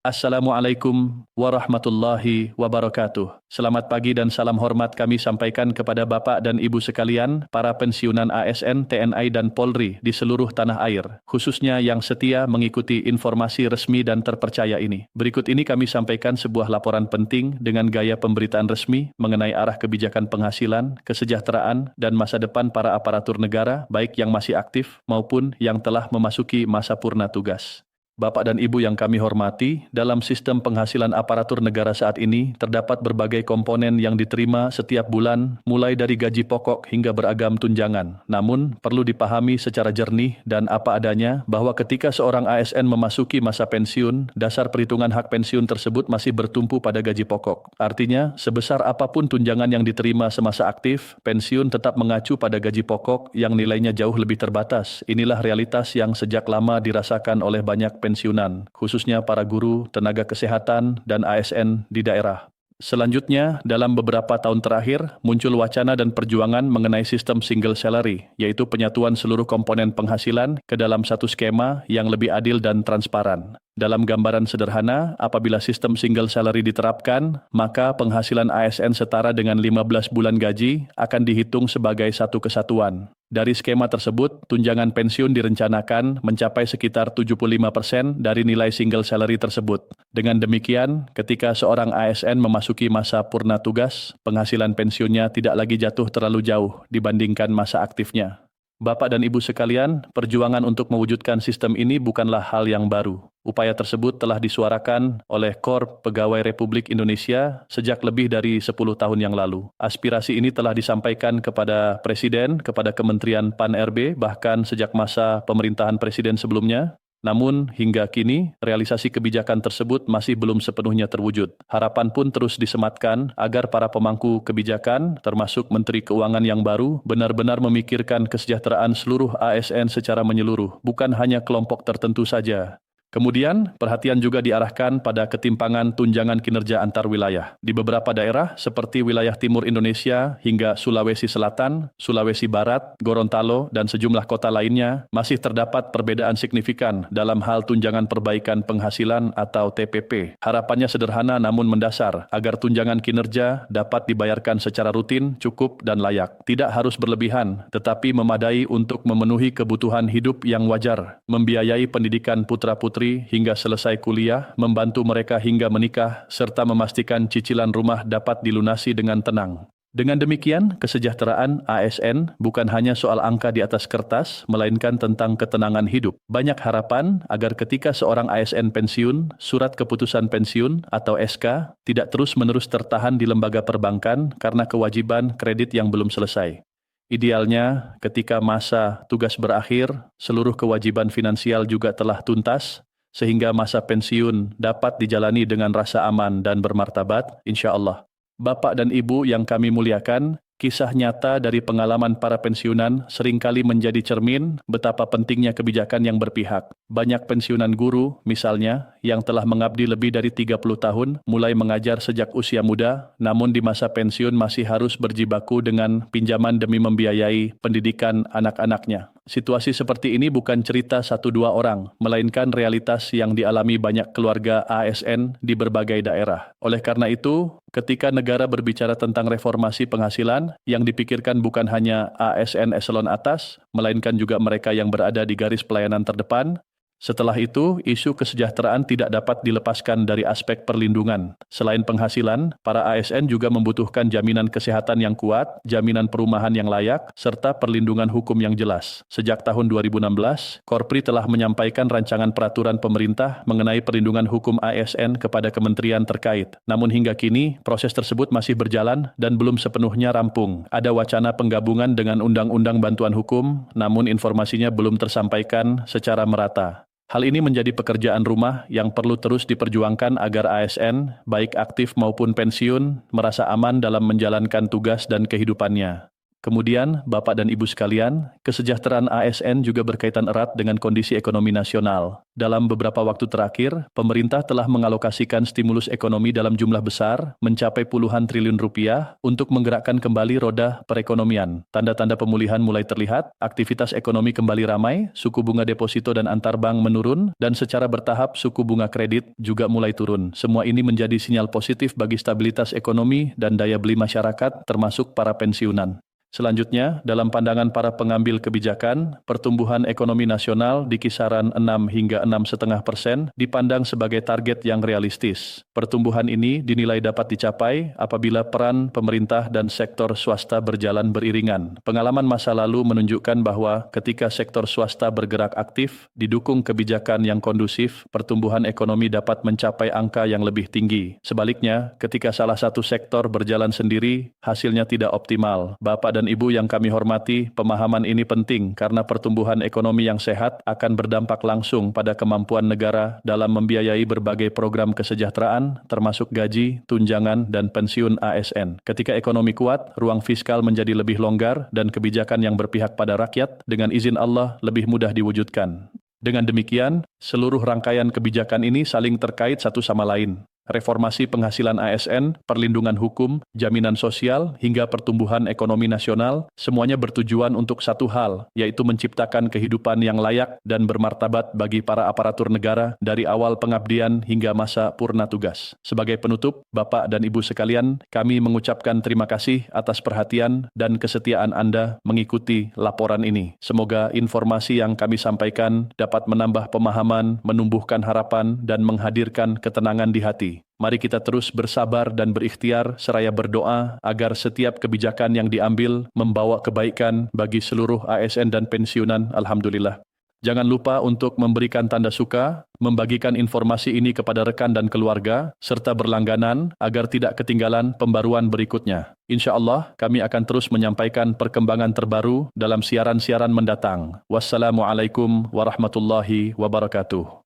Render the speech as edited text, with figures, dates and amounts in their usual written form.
Assalamualaikum warahmatullahi wabarakatuh. Selamat pagi dan salam hormat kami sampaikan kepada Bapak dan Ibu sekalian, para pensiunan ASN, TNI dan Polri di seluruh tanah air, khususnya yang setia mengikuti informasi resmi dan terpercaya ini. Berikut ini kami sampaikan sebuah laporan penting dengan gaya pemberitaan resmi mengenai arah kebijakan penghasilan, kesejahteraan, dan masa depan para aparatur negara, baik yang masih aktif maupun yang telah memasuki masa purna tugas. Bapak dan Ibu yang kami hormati, dalam sistem penghasilan aparatur negara saat ini terdapat berbagai komponen yang diterima setiap bulan, mulai dari gaji pokok hingga beragam tunjangan. Namun, perlu dipahami secara jernih dan apa adanya bahwa ketika seorang ASN memasuki masa pensiun, dasar perhitungan hak pensiun tersebut masih bertumpu pada gaji pokok. Artinya, sebesar apapun tunjangan yang diterima semasa aktif, pensiun tetap mengacu pada gaji pokok yang nilainya jauh lebih terbatas. Inilah realitas yang sejak lama dirasakan oleh banyak pensiunan, khususnya para guru, tenaga kesehatan, dan ASN di daerah. Selanjutnya, dalam beberapa tahun terakhir, muncul wacana dan perjuangan mengenai sistem single salary, yaitu penyatuan seluruh komponen penghasilan ke dalam satu skema yang lebih adil dan transparan. Dalam gambaran sederhana, apabila sistem single salary diterapkan, maka penghasilan ASN setara dengan 15 bulan gaji akan dihitung sebagai satu kesatuan. Dari skema tersebut, tunjangan pensiun direncanakan mencapai sekitar 75% dari nilai single salary tersebut. Dengan demikian, ketika seorang ASN memasuki masa purna tugas, penghasilan pensiunnya tidak lagi jatuh terlalu jauh dibandingkan masa aktifnya. Bapak dan Ibu sekalian, perjuangan untuk mewujudkan sistem ini bukanlah hal yang baru. Upaya tersebut telah disuarakan oleh Korps Pegawai Republik Indonesia sejak lebih dari 10 tahun yang lalu. Aspirasi ini telah disampaikan kepada Presiden, kepada Kementerian PAN-RB, bahkan sejak masa pemerintahan Presiden sebelumnya. Namun, hingga kini, realisasi kebijakan tersebut masih belum sepenuhnya terwujud. Harapan pun terus disematkan agar para pemangku kebijakan, termasuk Menteri Keuangan yang baru, benar-benar memikirkan kesejahteraan seluruh ASN secara menyeluruh, bukan hanya kelompok tertentu saja. Kemudian, perhatian juga diarahkan pada ketimpangan tunjangan kinerja antar wilayah. Di beberapa daerah, seperti wilayah timur Indonesia hingga Sulawesi Selatan, Sulawesi Barat, Gorontalo, dan sejumlah kota lainnya, masih terdapat perbedaan signifikan dalam hal tunjangan perbaikan penghasilan atau TPP. Harapannya sederhana namun mendasar, agar tunjangan kinerja dapat dibayarkan secara rutin, cukup, dan layak. Tidak harus berlebihan, tetapi memadai untuk memenuhi kebutuhan hidup yang wajar, membiayai pendidikan putra-putri hingga selesai kuliah, membantu mereka hingga menikah, serta memastikan cicilan rumah dapat dilunasi dengan tenang. Dengan demikian, kesejahteraan ASN bukan hanya soal angka di atas kertas, melainkan tentang ketenangan hidup. Banyak harapan agar ketika seorang ASN pensiun, surat keputusan pensiun atau SK tidak terus-menerus tertahan di lembaga perbankan karena kewajiban kredit yang belum selesai. Idealnya, ketika masa tugas berakhir, seluruh kewajiban finansial juga telah tuntas, sehingga masa pensiun dapat dijalani dengan rasa aman dan bermartabat, insya Allah. Bapak dan Ibu yang kami muliakan, kisah nyata dari pengalaman para pensiunan seringkali menjadi cermin betapa pentingnya kebijakan yang berpihak. Banyak pensiunan guru, misalnya, yang telah mengabdi lebih dari 30 tahun, mulai mengajar sejak usia muda, namun di masa pensiun masih harus berjibaku dengan pinjaman demi membiayai pendidikan anak-anaknya. Situasi seperti ini bukan cerita 1-2 orang, melainkan realitas yang dialami banyak keluarga ASN di berbagai daerah. Oleh karena itu, ketika negara berbicara tentang reformasi penghasilan, yang dipikirkan bukan hanya ASN eselon atas, melainkan juga mereka yang berada di garis pelayanan terdepan. Setelah itu, isu kesejahteraan tidak dapat dilepaskan dari aspek perlindungan. Selain penghasilan, para ASN juga membutuhkan jaminan kesehatan yang kuat, jaminan perumahan yang layak, serta perlindungan hukum yang jelas. Sejak tahun 2016, Korpri telah menyampaikan rancangan peraturan pemerintah mengenai perlindungan hukum ASN kepada kementerian terkait. Namun hingga kini, proses tersebut masih berjalan dan belum sepenuhnya rampung. Ada wacana penggabungan dengan Undang-Undang Bantuan Hukum, namun informasinya belum tersampaikan secara merata. Hal ini menjadi pekerjaan rumah yang perlu terus diperjuangkan agar ASN, baik aktif maupun pensiun, merasa aman dalam menjalankan tugas dan kehidupannya. Kemudian, Bapak dan Ibu sekalian, kesejahteraan ASN juga berkaitan erat dengan kondisi ekonomi nasional. Dalam beberapa waktu terakhir, pemerintah telah mengalokasikan stimulus ekonomi dalam jumlah besar, mencapai puluhan triliun rupiah, untuk menggerakkan kembali roda perekonomian. Tanda-tanda pemulihan mulai terlihat, aktivitas ekonomi kembali ramai, suku bunga deposito dan antar bank menurun, dan secara bertahap suku bunga kredit juga mulai turun. Semua ini menjadi sinyal positif bagi stabilitas ekonomi dan daya beli masyarakat, termasuk para pensiunan. Selanjutnya, dalam pandangan para pengambil kebijakan, pertumbuhan ekonomi nasional di kisaran 6 hingga 6,5% dipandang sebagai target yang realistis. Pertumbuhan ini dinilai dapat dicapai apabila peran pemerintah dan sektor swasta berjalan beriringan. Pengalaman masa lalu menunjukkan bahwa ketika sektor swasta bergerak aktif, didukung kebijakan yang kondusif, pertumbuhan ekonomi dapat mencapai angka yang lebih tinggi. Sebaliknya, ketika salah satu sektor berjalan sendiri, hasilnya tidak optimal. Bapak dan Ibu yang kami hormati, pemahaman ini penting karena pertumbuhan ekonomi yang sehat akan berdampak langsung pada kemampuan negara dalam membiayai berbagai program kesejahteraan, termasuk gaji, tunjangan, dan pensiun ASN. Ketika ekonomi kuat, ruang fiskal menjadi lebih longgar dan kebijakan yang berpihak pada rakyat, dengan izin Allah, lebih mudah diwujudkan. Dengan demikian, seluruh rangkaian kebijakan ini saling terkait satu sama lain. Reformasi penghasilan ASN, perlindungan hukum, jaminan sosial, hingga pertumbuhan ekonomi nasional, semuanya bertujuan untuk satu hal, yaitu menciptakan kehidupan yang layak dan bermartabat bagi para aparatur negara dari awal pengabdian hingga masa purna tugas. Sebagai penutup, Bapak dan Ibu sekalian, kami mengucapkan terima kasih atas perhatian dan kesetiaan Anda mengikuti laporan ini. Semoga informasi yang kami sampaikan dapat menambah pemahaman, menumbuhkan harapan, dan menghadirkan ketenangan di hati. Mari kita terus bersabar dan berikhtiar seraya berdoa agar setiap kebijakan yang diambil membawa kebaikan bagi seluruh ASN dan pensiunan. Alhamdulillah. Jangan lupa untuk memberikan tanda suka, membagikan informasi ini kepada rekan dan keluarga, serta berlangganan agar tidak ketinggalan pembaruan berikutnya. Insya Allah, kami akan terus menyampaikan perkembangan terbaru dalam siaran-siaran mendatang. Wassalamualaikum warahmatullahi wabarakatuh.